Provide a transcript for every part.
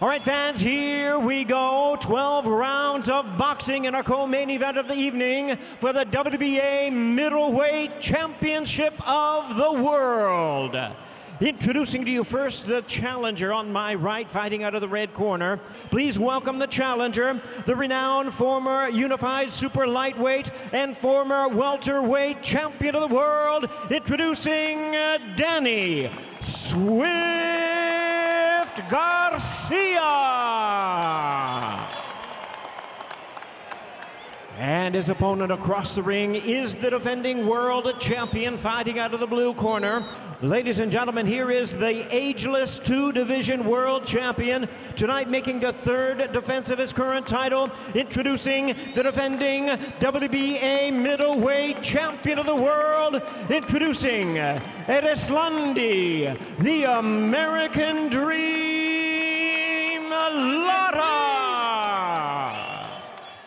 All right, fans, here we go. 12 rounds of boxing in our co-main event of the evening for the WBA Middleweight Championship of the World. Introducing to you first the challenger on my right, fighting out of the red corner. Please welcome the challenger, the renowned former unified super lightweight and former welterweight champion of the world. Introducing Danny Swift Garcia. And his opponent across the ring is the defending world champion, fighting out of the blue corner. Ladies and gentlemen, here is the ageless two-division world champion, tonight making the third defense of his current title, introducing the defending WBA Middleweight Champion of the World, introducing Erislandy, the American Dream, Lara.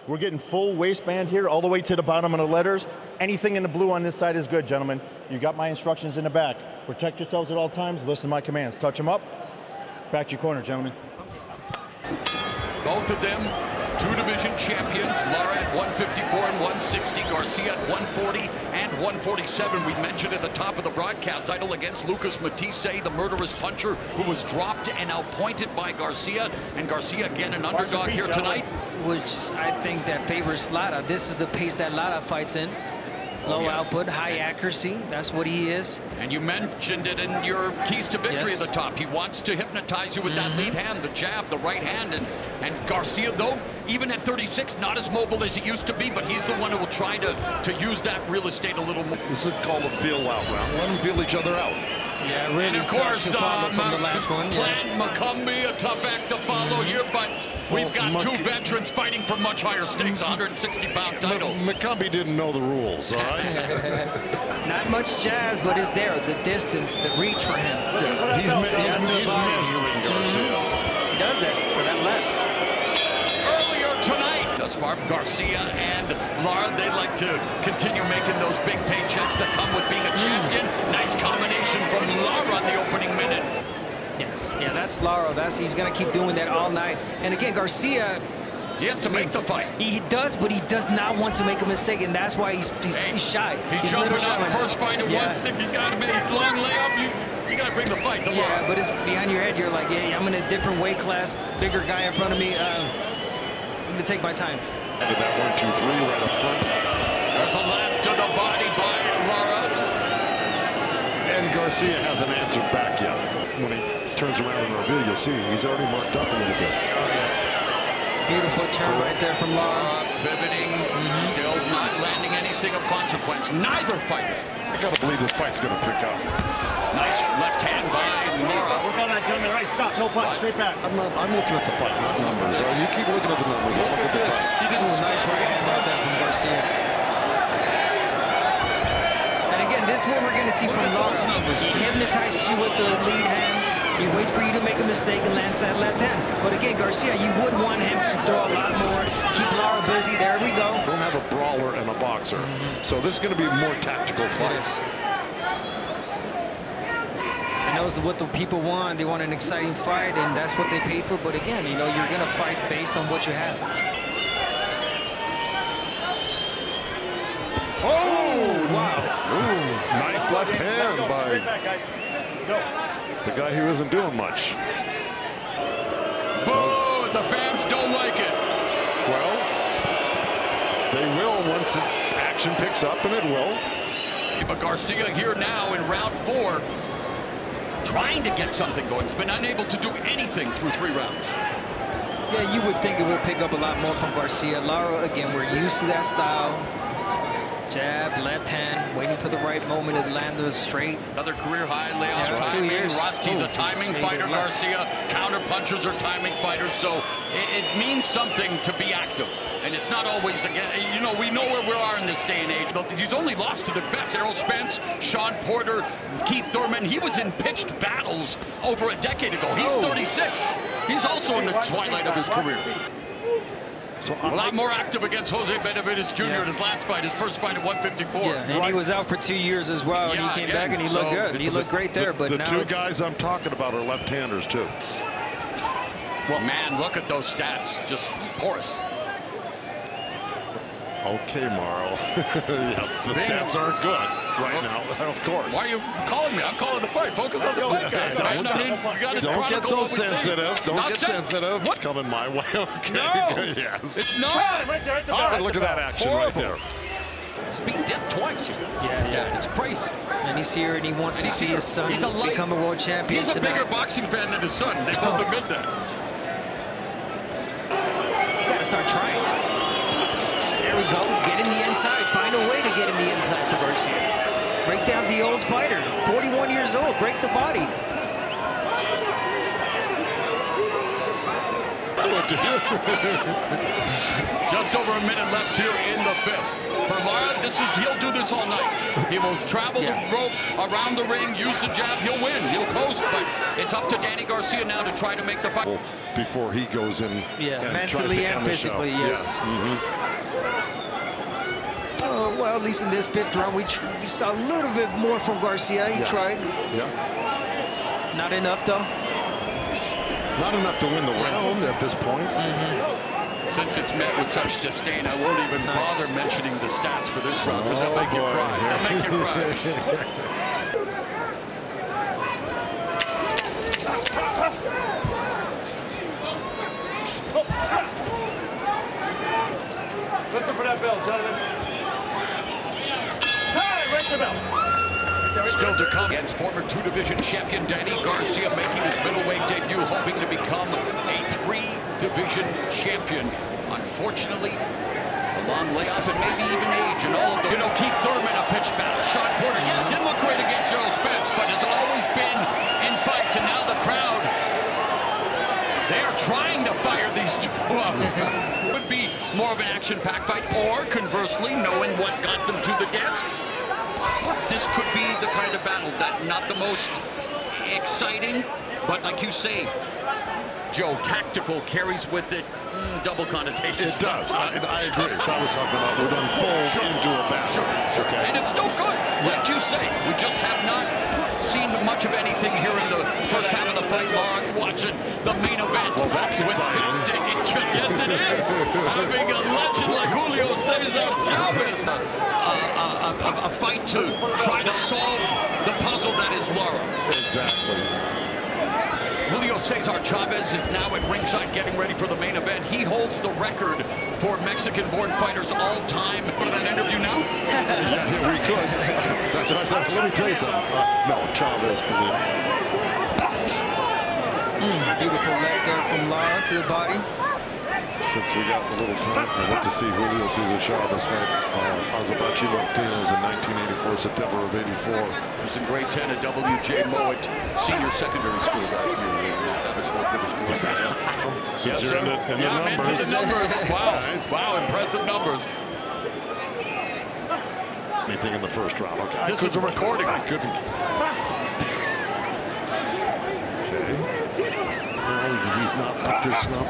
We're getting full waistband here all the way to the bottom of the letters. Anything in the blue on this side is good, gentlemen. You got my instructions in the back. Protect yourselves at all times. Listen to my commands. Touch them up. Back to your corner, gentlemen. Both of them two-division champions. Lara at 154 and 160. Garcia at 140 and 147. We mentioned at the top of the broadcast, title against Lucas Matisse, the murderous puncher who was dropped and now pointed by Garcia. And Garcia again an underdog here tonight. Which I think that favors Lara. This is the pace that Lara fights in. Low output, high accuracy. That's what he is. And you mentioned it in your keys to victory at the top. He wants to hypnotize you with that lead hand, the jab, the right hand. And Garcia, though, even at 36, not as mobile as he used to be, but he's the one who will try to use that real estate a little more. This is called a feel-out round. Let them feel each other out. Yeah, really. And of course, from the last one. Plant McCumbee, a tough act to follow here, but we've got two veterans fighting for much higher stakes, 160-pound title. McCumbee didn't know the rules, all right? Not much jazz, but it's there. The distance, the reach for him. Yeah, he's measuring Garcia. He does that for that left. Earlier tonight, thus far, Garcia and Lara, they like to continue making those big paychecks that come with being a champion. Nice combination from Lara in the opening minute. Yeah, that's Lara. He's going to keep doing that all night. And again, Garcia, he has to make the fight. He does, but he does not want to make a mistake, and that's why he's shy. He's jumping out first fight at 160. You got to make a long layup. You got to bring the fight to Lara. Yeah, but it's behind your head. You're like, yeah, I'm in a different weight class, bigger guy in front of me. I'm going to take my time. Added that 1, 2, 3 right up front. There's a left to the body by Lara. And Garcia hasn't answered back yet. When he turns around in the review, you'll see he's already marked up a little bit. Beautiful turn right there from Lara. Pivoting, still not landing anything of consequence. Neither fighter. I gotta believe this fight's gonna pick up. Nice left hand by Lara. Work on that, gentlemen. Right, stop. No punch. Straight back. I'm looking at the fight, not numbers. You keep looking at the numbers. I'll look at the fight. He did a nice right hand like that from Garcia. And again, this is what we're going to see from Lara. He hypnotizes you with the lead hand. He waits for you to make a mistake and lands that left hand. But again, Garcia, you would want him to throw a lot more. Keep Lara busy. There we go. We don't have a brawler and a boxer. So this is going to be a more tactical fight. And knows what the people want. They want an exciting fight, and that's what they pay for. But again, you know, you're going to fight based on what you have. Oh, wow. Ooh, nice left hand by the guy who isn't doing much. Boo! The fans don't like it. Well, they will once the action picks up, and it will. But Garcia here now in round 4, trying to get something going. He's been unable to do anything through 3 rounds. Yeah, you would think it would pick up a lot more from Garcia. Lara, again, we're used to that style. Jab, left hand, waiting for the right moment to land those straight. Another career high layoff. Yeah, timing. 2 years. Rosti's a timing fighter. Garcia, counter punchers are timing fighters. So it means something to be active. And it's not always, again, you know, we know where we are in this day and age. But he's only lost to the best. Errol Spence, Sean Porter, Keith Thurman. He was in pitched battles over a decade ago. He's 36. He's also in the twilight of his career. So a lot more active against Jose Benavides Jr. in his last fight, his first fight at 154. Yeah, and he was out for 2 years as well, and he came back and he looked good. He looked great there, but the now two guys I'm talking about are left-handers too. Well, man, look at those stats. Just porous. Okay, Morrow. Yes, the stats aren't good right now, of course. Why are you calling me? I'm calling the fight. Focus on the fight, guys. Don't get so sensitive. Don't get sensitive. What's coming my way? Okay. No, yes. it's not. Look at that action right there. He's beaten death twice. Yeah, it's crazy. And he's here, and he wants to see his son become a world champion. He's a bigger boxing fan than his son. They both admit that. You got to start trying. There we go. Get in the inside. Find a way to get in the inside for Garcia. Break down the old fighter. 41 years old. Break the body. Just over a minute left here in the fifth. For Lara, he'll do this all night. He will travel the rope around the ring, use the jab, he'll win, he'll coast, but it's up to Danny Garcia now to try to make the fight. Before he goes in and mentally and physically, yes. Well, at least in this fifth round, we saw a little bit more from Garcia. He tried. Yeah. Not enough, though. Not enough to win the round at this point. Since it's met with such disdain, I won't even bother mentioning the stats for this round because they'll make you cry. They'll make you cry. Listen for that bell, gentlemen. Hey, ring the bell. Still to come against former two-division champion Danny Garcia, making his middleweight debut, hoping to become a three-division champion. Unfortunately, a long layoff and maybe even age and all of the... Keith Thurman, a pitch battle. Sean Porter, it didn't look great against Errol Spence, but it's always been in fights, and now the crowd, they are trying to fire these two up. Would be more of an action-packed fight, or conversely, knowing what got them to the dance. This could be the kind of battle that not the most exciting, but like you say, Joe, tactical carries with it double connotation. It does. I agree. I was talking about would unfold into a battle. Okay. And it's still good, like you say. We just have not seen much of anything here in the first half of the fight. Log watching the main event. Well, that's exciting. Yes, it is. Having a legend like Julio Cesar Chavez. A fight to try to solve the puzzle that is Lara. Exactly. Julio Cesar Chavez is now at ringside getting ready for the main event. He holds the record for Mexican-born fighters all time. Go to that interview now? Yeah, we could. That's what I said. Let me tell you something. No, Chavez. Beautiful leg there from Lara to the body. Since we got a little time, I went to see Julio Cesar Chavez fight Azabachi Martinez in 1984, September of '84. He was in grade 10 at W.J. Mowat Senior Secondary School that year. That's what it was doing. Since you're in the numbers. Into the numbers. Wow. Wow, impressive numbers. Anything in the first round. Okay. This is a recording. I couldn't. Okay. He's not up to snuff.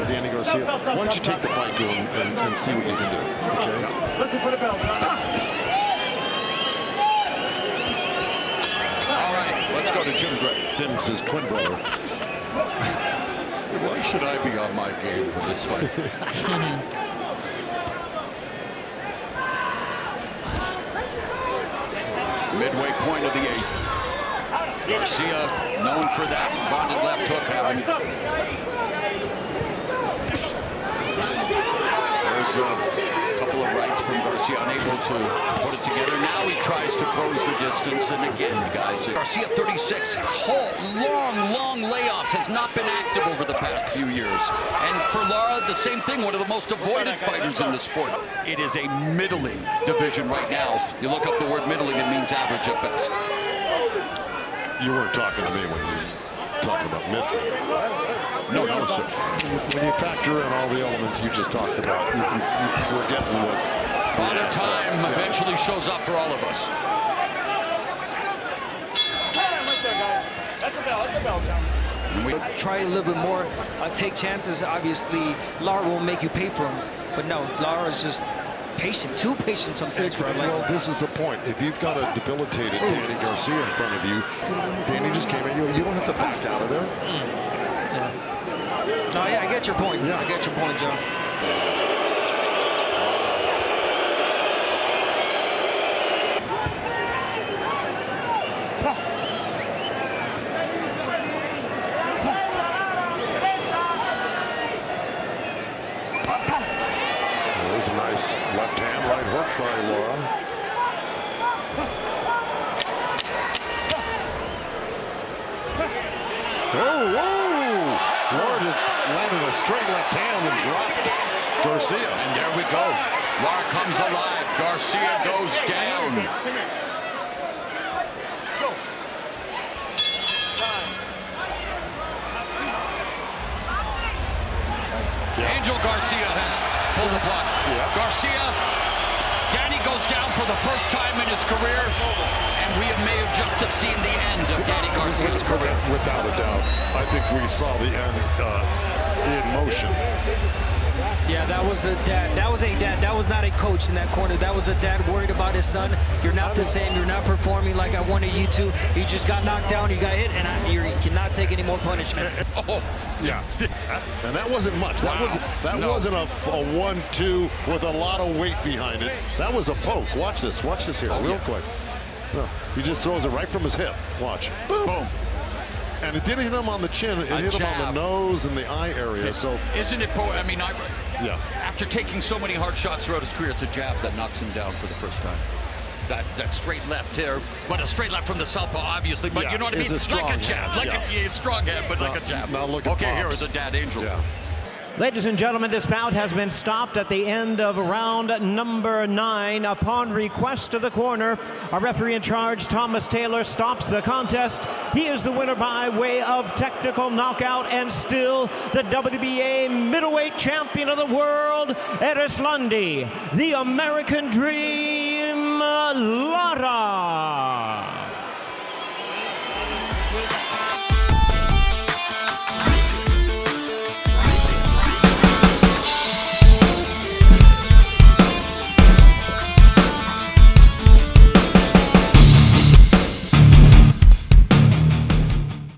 Danny Garcia. Why don't you take the fight to him and see what you can do? Okay. Listen for the bell, John. All right, let's go to Jim Gray. Ben's his twin brother. Why should I be on my game with this fight? Midway point of the eighth. Garcia, known for that bonded left hook. There's a couple of rights from Garcia, unable to put it together. Now he tries to close the distance, and again, guys, Garcia 36, long layoffs, has not been active over the past few years. And for Lara, the same thing, one of the most avoided fighters in the sport. It is a middling division right now. You look up the word middling, it means average at best. You weren't talking to me when you were talking about middling. No, sir. When you factor in all the elements you just talked about, we're getting what Father Time eventually shows up for all of us. That's the bell, John. And we try a little bit more, take chances. Obviously, Lara will make you pay for them. But no, Lara's just patient, too patient sometimes. Well, this is the point. If you've got a debilitated Danny Garcia in front of you, Danny just came at you. You don't have to back out of there. Yeah. Oh, yeah, I get your point. Yeah. I get your point, Joe. There's a nice left hand right hook by Lara. Oh, whoa! Lara just landed a straight left hand and dropped Garcia. And there we go. Lara comes alive. Garcia goes down. Angel Garcia has pulled the plug. Garcia, Danny goes down for the first time in his career, and we may have just seen the end of Danny Garcia's career. Without a doubt. I think we saw the end in motion. Yeah, that was a dad. That was a dad. That was not a coach in that corner. That was the dad worried about his son. You're not the same. You're not performing like I wanted you to. You just got knocked down. You got hit, and you cannot take any more punishment. Oh, yeah. And that wasn't much. That wasn't a 1-2 with a lot of weight behind it. That was a poke. Watch this. Watch this here, real quick. No, he just throws it right from his hip. Watch. Boom. Boom. And it didn't hit him on the chin. It hit him on the nose and the eye area. So isn't it? I mean, yeah. After taking so many hard shots throughout his career, it's a jab that knocks him down for the first time. That straight left here, but a straight left from the southpaw, obviously. But Yeah, you know what I mean? it's a strong Like a jab, hand, a strong hand, but like a jab. Now look at okay, here Pops. is the dad angel. Yeah. Ladies and gentlemen, this bout has been stopped at the end of round number 9. Upon request of the corner, our referee in charge, Thomas Taylor, stops the contest. He is the winner by way of technical knockout and still the WBA Middleweight Champion of the World, Erislandy, the American Dream.